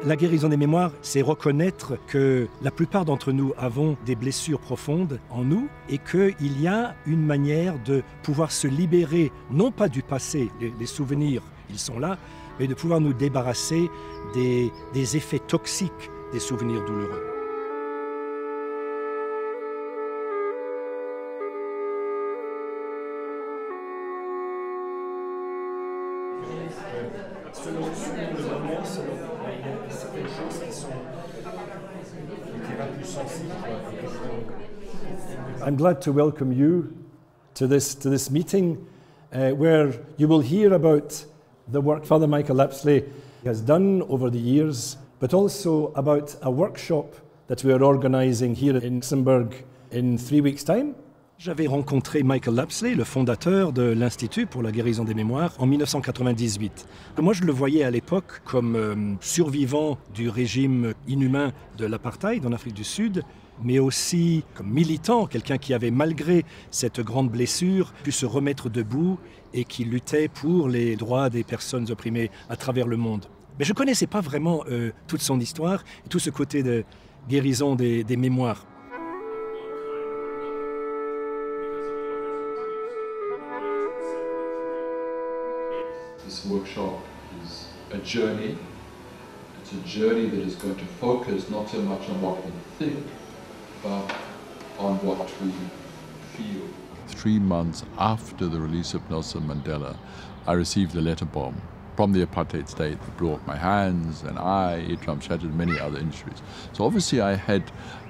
La guérison des mémoires, c'est reconnaître que la plupart d'entre nous avons des blessures profondes en nous et qu'il y a une manière de pouvoir se libérer, non pas du passé, les souvenirs, ils sont là, mais de pouvoir nous débarrasser des effets toxiques des souvenirs douloureux. Selon le moment, certaines choses qui sont plus sensibles. I'm glad to welcome you to this meeting where you will hear about the work Father Michael Lapsley has done over the years, but also about a workshop that we are organising here in Luxembourg in 3 weeks' time. J'avais rencontré Michael Lapsley, le fondateur de l'Institut pour la guérison des mémoires, en 1998. Moi, je le voyais à l'époque comme survivant du régime inhumain de l'apartheid en Afrique du Sud, mais aussi comme militant, quelqu'un qui avait, malgré cette grande blessure, pu se remettre debout et qui luttait pour les droits des personnes opprimées à travers le monde. Mais je ne connaissais pas vraiment toute son histoire et tout ce côté de guérison des mémoires. This workshop is a journey. It's a journey that is going to focus not so much on what we think, but on what we feel. 3 months after the release of Nelson Mandela, I received a letter bomb from the apartheid state that blew up my hands and eye, eardrum shattered, many other injuries. So obviously I had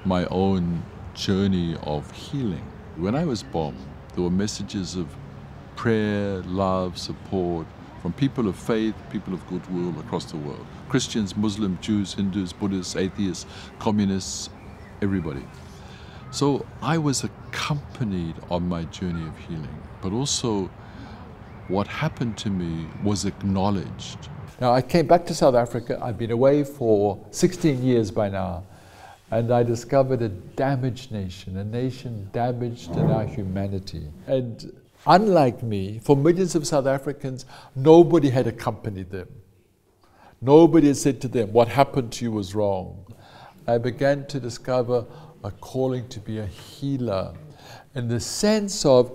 my own journey of healing. When I was bombed, there were messages of prayer, love, support, from people of faith, people of goodwill across the world. Christians, Muslims, Jews, Hindus, Buddhists, atheists, communists, everybody. So I was accompanied on my journey of healing, but also what happened to me was acknowledged. Now I came back to South Africa. I've been away for 16 years by now, and I discovered a damaged nation, a nation damaged in our humanity. And unlike me, for millions of South Africans, nobody had accompanied them. Nobody had said to them, what happened to you was wrong. I began to discover a calling to be a healer in the sense of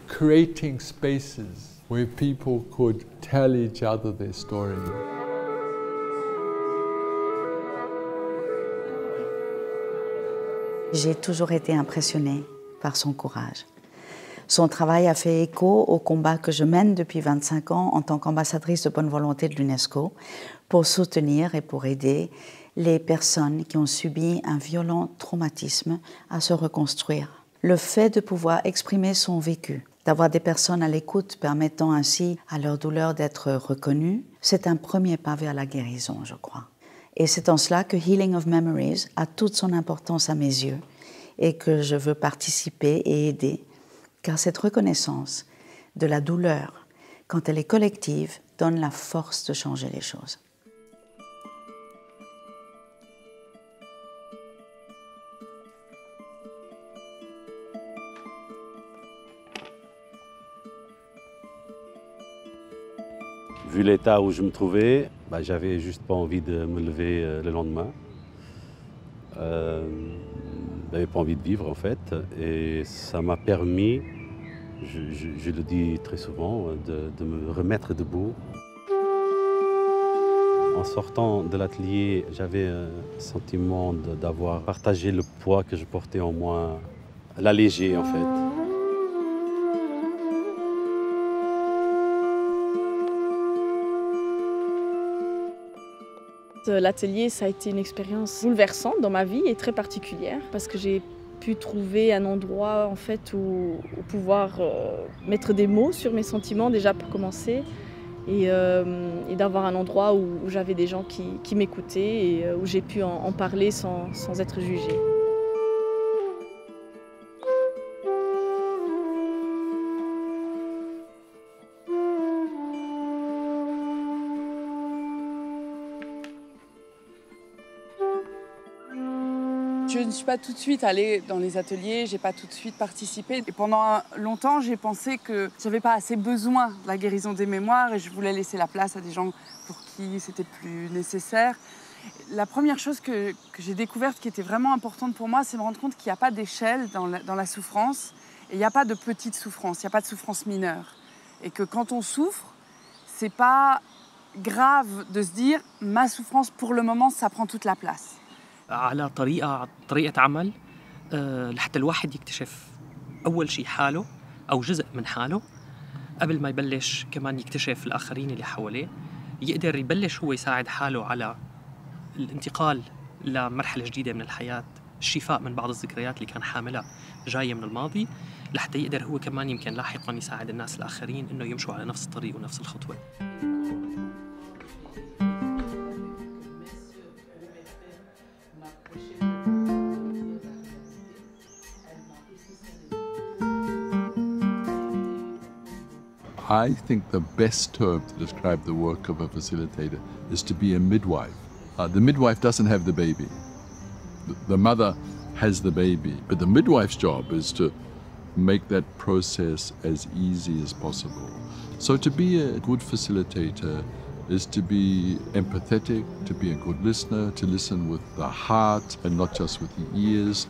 creating spaces where people could tell each other their story. J'ai toujours été impressionnée par son courage. Son travail a fait écho au combat que je mène depuis 25 ans en tant qu'ambassadrice de bonne volonté de l'UNESCO pour soutenir et pour aider les personnes qui ont subi un violent traumatisme à se reconstruire. Le fait de pouvoir exprimer son vécu, d'avoir des personnes à l'écoute permettant ainsi à leur douleur d'être reconnues, c'est un premier pas vers la guérison, je crois. Et c'est en cela que Healing of Memories a toute son importance à mes yeux et que je veux participer et aider. Car cette reconnaissance de la douleur, quand elle est collective, donne la force de changer les choses. Vu l'état où je me trouvais, j'avais juste pas envie de me lever le lendemain. J'avais pas envie de vivre en fait, et ça m'a permis, je le dis très souvent, de me remettre debout. En sortant de l'atelier, j'avais un sentiment d'avoir partagé le poids que je portais en moi, l'alléger en fait. L'atelier, ça a été une expérience bouleversante dans ma vie et très particulière parce que j'ai pu trouver un endroit en fait où pouvoir mettre des mots sur mes sentiments déjà pour commencer et d'avoir un endroit où j'avais des gens qui m'écoutaient et où j'ai pu en parler sans être jugée. Je ne suis pas tout de suite allée dans les ateliers, j'ai pas tout de suite participé. Et pendant longtemps, j'ai pensé que j'avais pas assez besoin de la guérison des mémoires et je voulais laisser la place à des gens pour qui c'était plus nécessaire. La première chose que j'ai découverte qui était vraiment importante pour moi, c'est de me rendre compte qu'il n'y a pas d'échelle dans la souffrance et il n'y a pas de petite souffrance, il n'y a pas de souffrance mineure. Et que quand on souffre, c'est pas grave de se dire « ma souffrance pour le moment, ça prend toute la place ». على طريقة عمل لحتى الواحد يكتشف أول شيء حاله أو جزء من حاله قبل ما يبلش كمان يكتشف الآخرين اللي حواليه يقدر يبلش هو يساعد حاله على الانتقال لمرحلة جديدة من الحياة الشفاء من بعض الذكريات اللي كان حاملها جاية من الماضي لحتى يقدر هو كمان يمكن لاحقاً يساعد الناس الآخرين إنه يمشوا على نفس الطريق ونفس الخطوة. I think the best term to describe the work of a facilitator is to be a midwife. The midwife doesn't have the baby. The mother has the baby, but the midwife's job is to make that process as easy as possible. So to be a good facilitator is to be empathetic, to be a good listener, to listen with the heart and not just with the ears.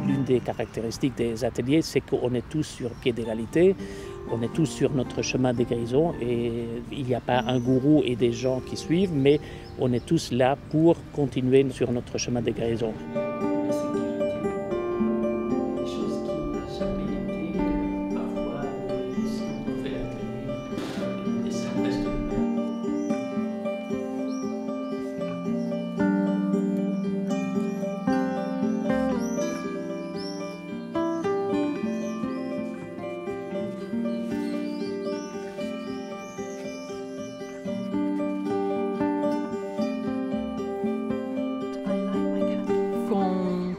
L'une des caractéristiques des ateliers, c'est qu'on est tous sur pied d'égalité, on est tous sur notre chemin de guérison et il n'y a pas un gourou et des gens qui suivent, mais on est tous là pour continuer sur notre chemin de guérison.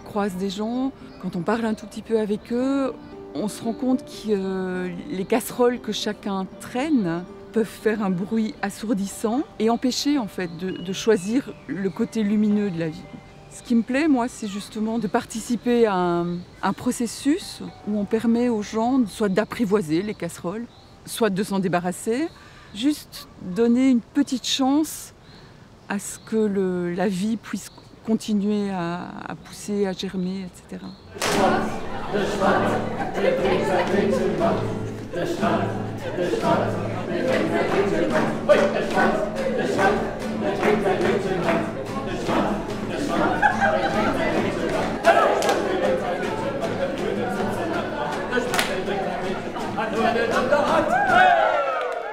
Croise des gens, quand on parle un tout petit peu avec eux, on se rend compte que les casseroles que chacun traîne peuvent faire un bruit assourdissant et empêcher en fait de choisir le côté lumineux de la vie. Ce qui me plaît, moi, c'est justement de participer à un processus où on permet aux gens soit d'apprivoiser les casseroles, soit de s'en débarrasser, juste donner une petite chance à ce que la vie puisse continuer à pousser, à germer, etc.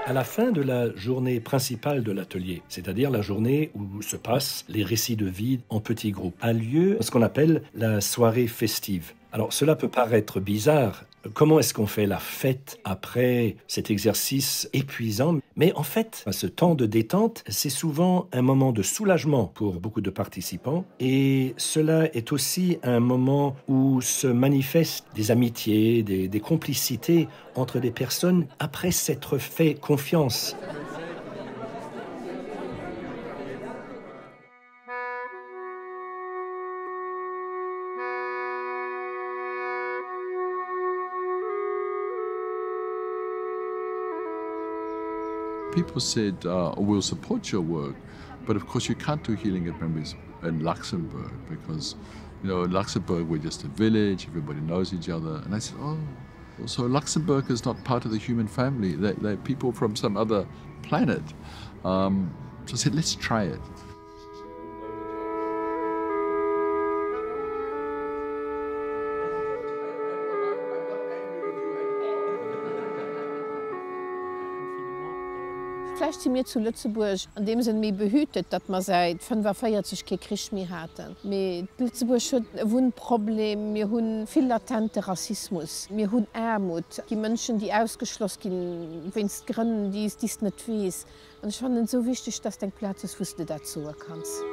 À la fin de la journée principale de l'atelier, c'est-à-dire la journée où se passent les récits de vie en petits groupes, a lieu ce qu'on appelle la soirée festive. Alors cela peut paraître bizarre. Comment est-ce qu'on fait la fête après cet exercice épuisant? Mais en fait, ce temps de détente, c'est souvent un moment de soulagement pour beaucoup de participants. Et cela est aussi un moment où se manifestent des amitiés, des complicités entre des personnes après s'être fait confiance. People said, we'll support your work, but of course you can't do healing at memories in Luxembourg because, you know, in Luxembourg we're just a village, everybody knows each other. And I said, oh, so Luxembourg is not part of the human family. They're people from some other planet. So I said, let's try it. Vielleicht sind wir zu Lützeburg an dem Sinn mehr behütet, dass man seit 45 keinen Krieg mehr hatten. Mit Lützeburg hat ein Problem, wir haben viel latenten Rassismus, wir haben Armut, die Menschen, die ausgeschlossen sind, wenn es Gründe die es nicht weiß. Und ich fand es so wichtig, dass dein Platz ist, wo du dazu kannst.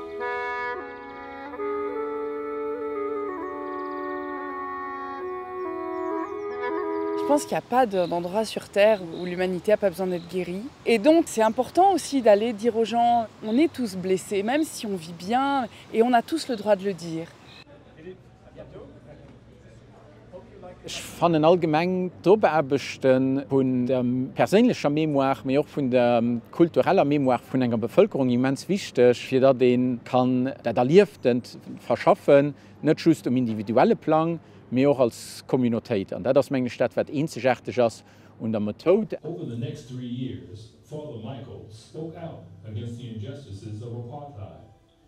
Ich pense qu'il n'y a pas d'endroit sur Terre où l'humanité n'a pas besoin d'être guérie. Et donc c'est important aussi d'aller dire aux gens, on est tous blessés, même si on vit bien, et on a tous le droit de le dire. Ich fand allgemein d'Oberarbechten von der persönlichen Memoir, aber auch von der kulturellen Memoir von einer Bevölkerung immens wichtig, für das den kann der Erlebten verschaffen, nicht nur im individuellen Plan, aber auch als Communität. Und das ist meine Stadt, was einzigartig ist und der Methode. Over the next 3 years, Father Michael spoke out against the injustices of apartheid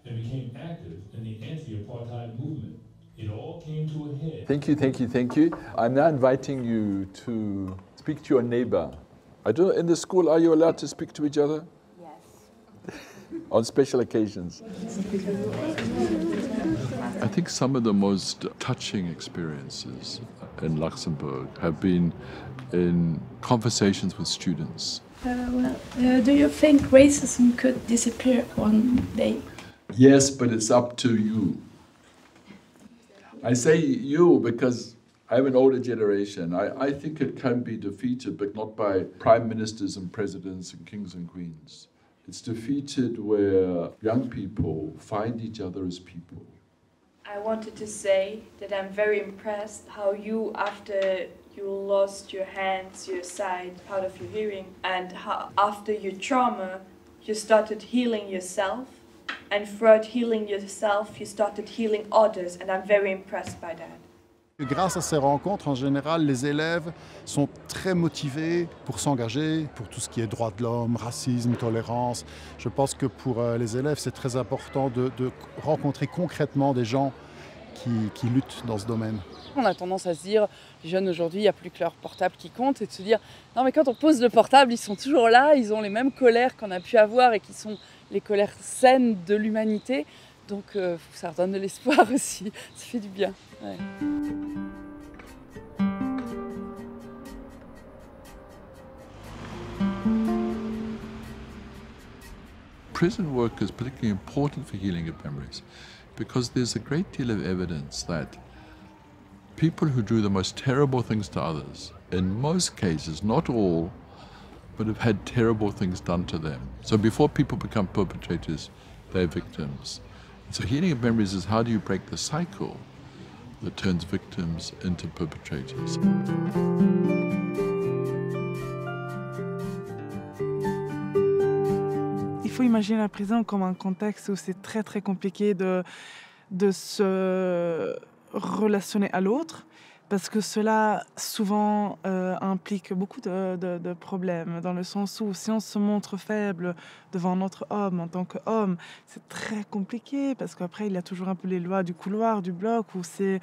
and became active in the anti-apartheid movement. It all came to a head. Thank you, thank you, thank you. I'm now inviting you to speak to your neighbor. I don't know, in the school, are you allowed to speak to each other? Yes. On special occasions? I think some of the most touching experiences in Luxembourg have been in conversations with students. Do you think racism could disappear one day? Yes, but it's up to you. I say you because I'm an older generation. I think it can be defeated, but not by prime ministers and presidents and kings and queens. It's defeated where young people find each other as people. I wanted to say that I'm very impressed how you, after you lost your hands, your sight, part of your hearing, and how after your trauma, you started healing yourself. And throughout healing yourself, you started healing others, and I'm very impressed by that. Grâce à ces rencontres, en général, les élèves sont très motivés pour s'engager, pour tout ce qui est droits de l'homme, racisme, tolérance. Je pense que pour les élèves, c'est très important de rencontrer concrètement des gens qui luttent dans ce domaine. On a tendance à se dire, les jeunes aujourd'hui, il n'y a plus que leur portable qui compte, et de se dire, non mais quand on pose le portable, ils sont toujours là, ils ont les mêmes colères qu'on a pu avoir et qui sont les colères saines de l'humanité. Donc ça leur donne de l'espoir aussi, ça fait du bien. Ouais. Prison work is particularly important for healing of memories because there's a great deal of evidence that people who do the most terrible things to others, in most cases, not all, but have had terrible things done to them. So before people become perpetrators, they're victims. So healing of memories is how do you break the cycle that turns victims into perpetrators. Il faut imaginer la prison comme un contexte où c'est très très compliqué de se relationner à l'autre, parce que cela souvent implique beaucoup de problèmes, dans le sens où si on se montre faible devant notre homme en tant qu'homme, c'est très compliqué, parce qu'après il y a toujours un peu les lois du couloir, du bloc, où se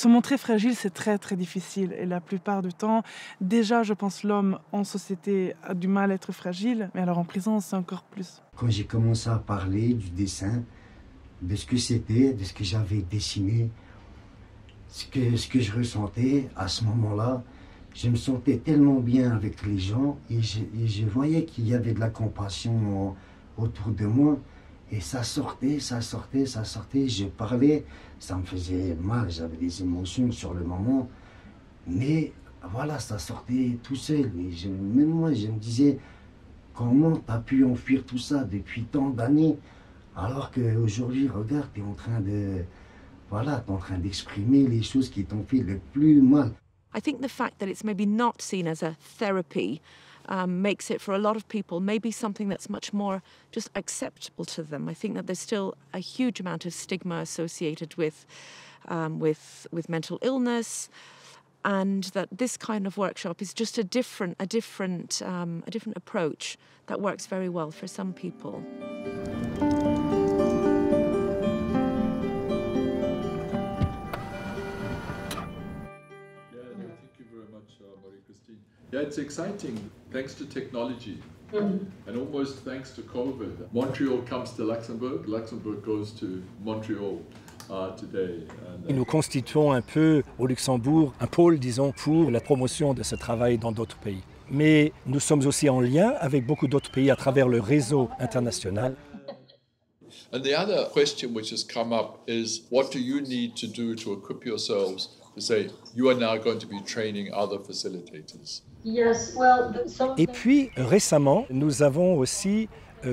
montrer fragile, c'est très très difficile. Et la plupart du temps, déjà je pense l'homme en société a du mal à être fragile, mais alors en prison c'est encore plus. Quand j'ai commencé à parler du dessin, de ce que c'était, de ce que j'avais dessiné, ce que je ressentais à ce moment-là, je me sentais tellement bien avec les gens et je voyais qu'il y avait de la compassion autour de moi et ça sortait, je parlais, ça me faisait mal, j'avais des émotions sur le moment, mais voilà, ça sortait tout seul. Et même moi, je me disais, comment tu as pu enfuir tout ça depuis tant d'années alors qu'aujourd'hui, regarde, tu es en train de... Voilà, tu es en train d'exprimer les choses qui t'ont fait le plus mal. I think the fact that it's maybe not seen as a therapy makes it, for a lot of people, maybe something that's much more just acceptable to them. I think that there's still a huge amount of stigma associated with mental illness, and that this kind of workshop is just a different approach that works very well for some people. Yeah, it's exciting, thanks to technology, and almost thanks to COVID. Montreal comes to Luxembourg, Luxembourg goes to Montreal today. Nous constituons un peu au Luxembourg un pôle, disons, pour la promotion de ce travail dans d'autres pays. Mais nous sommes aussi en lien avec beaucoup d'autres pays à travers le réseau international. And the other question which has come up is, what do you need to do to equip yourselves to say, you are now going to be training other facilitators. Yes, well, Et puis récemment, nous avons aussi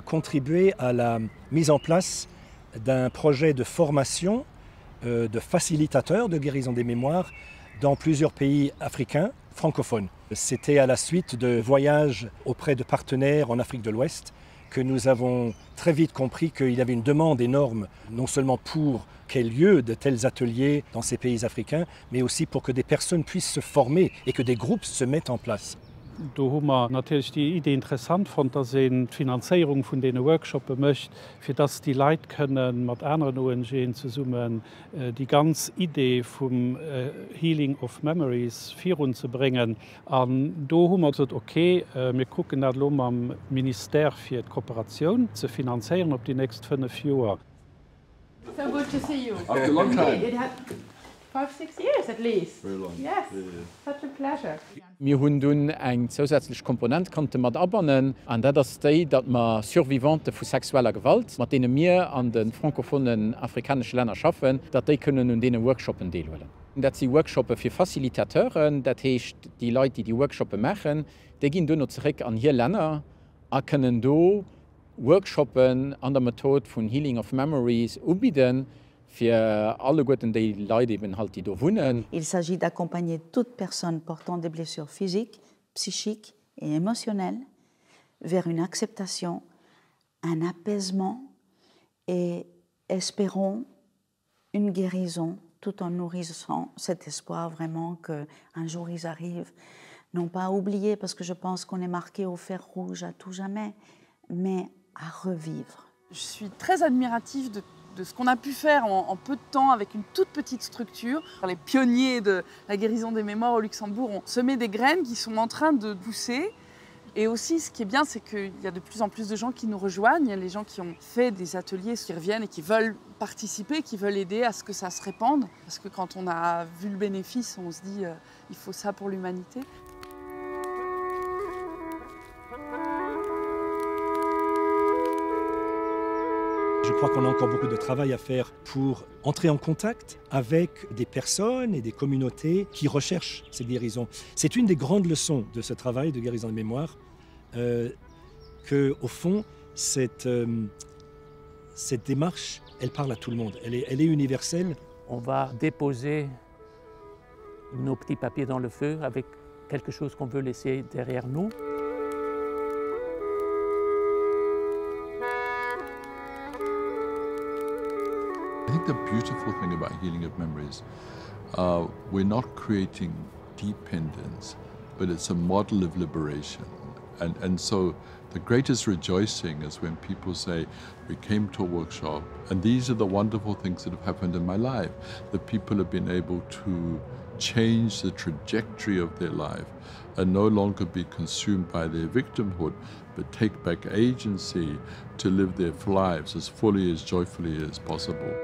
contribué à la mise en place d'un projet de formation de facilitateurs de guérison des mémoires dans plusieurs pays africains francophones. C'était à la suite de voyages auprès de partenaires en Afrique de l'Ouest que nous avons très vite compris qu'il y avait une demande énorme, non seulement pour qu'il y ait lieu de tels ateliers dans ces pays africains, mais aussi pour que des personnes puissent se former et que des groupes se mettent en place. Da haben wir natürlich die Idee interessant von, dass die Finanzierung von diesen Workshops möchte, für das die Leute können mit anderen ONGs zusammen die ganze Idee vom Healing of Memories für uns zu bringen. Und da haben wir gesagt, okay, wir gucken das am Minister für die Kooperation zu finanzieren auf die nächsten 5 Jahre. So good to see you. After a long time. It had 5-6 years at least. Very long. Yes, such a pleasure. Wir haben dann eng zusätzlich Komponent konnte mat abonnen an dat das Day, dat ma Survivante vu sexueller Gewalt, mat denen mir an den frankophonen afrikanischen Länder schaffen, dat die können nun denen Workshoppen deelwellen. Dat sie Workshoppe für Facilitateuren, dat heißt, die Leute, die Workshoppe machen, die gehen dann noch zurück an hier Länder, können do Workshoppen an der Methode von Healing of Memories anbieten. Il s'agit d'accompagner toute personne portant des blessures physiques, psychiques et émotionnelles vers une acceptation, un apaisement et espérons une guérison tout en nourrissant cet espoir vraiment qu'un jour ils arrivent, non pas à oublier parce que je pense qu'on est marqué au fer rouge à tout jamais, mais à revivre. Je suis très admirative de ce qu'on a pu faire en peu de temps avec une toute petite structure. Les pionniers de la guérison des mémoires au Luxembourg ont semé des graines qui sont en train de pousser. Et aussi, ce qui est bien, c'est qu'il y a de plus en plus de gens qui nous rejoignent. Il y a les gens qui ont fait des ateliers, qui reviennent et qui veulent participer, qui veulent aider à ce que ça se répande. Parce que quand on a vu le bénéfice, on se dit il faut ça pour l'humanité. Je crois qu'on a encore beaucoup de travail à faire pour entrer en contact avec des personnes et des communautés qui recherchent ces guérisons. C'est une des grandes leçons de ce travail de guérison de mémoire, qu'au fond, cette démarche, elle parle à tout le monde, elle est universelle. On va déposer nos petits papiers dans le feu avec quelque chose qu'on veut laisser derrière nous. I think the beautiful thing about healing of memories, we're not creating dependence, but it's a model of liberation. And so the greatest rejoicing is when people say, we came to a workshop, and these are the wonderful things that have happened in my life, that people have been able to change the trajectory of their life and no longer be consumed by their victimhood, but take back agency to live their lives as fully, as joyfully as possible.